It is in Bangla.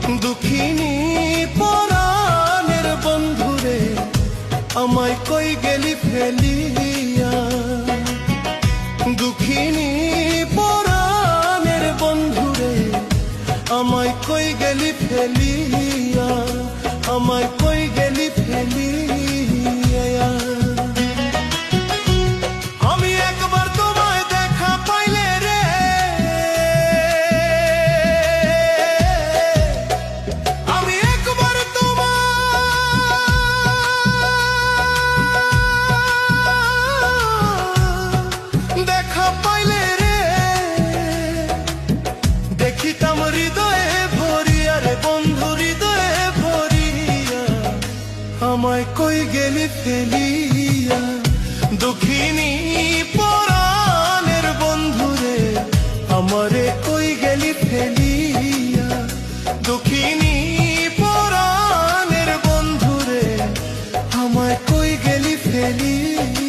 দুঃখিনী পরাণের বন্ধুরে আমায় কই গেলি ফেলিয়া। দুঃখিনী পরাণের বন্ধুরে আমায় কই গেলি ফেলিয়া, আমায় কই গেলি ফেলিয়া। আমি একবার তোমায় দেখা পাইলে রে, আমি একবার তোমায় দেখা পাইলে রে, দেখিতাম হৃদয়ে ভরিয়া রে বন্ধু হৃদয়ে ভরিয়া, আমায় কই গেলি ফেলিয়া। দুঃখিনী পরাণের বন্ধুরে আমারে কই গেলি ফেলিয়া। দুঃখিনী পরাণের বন্ধুরে আমায় কই গেলি ফেলিয়া।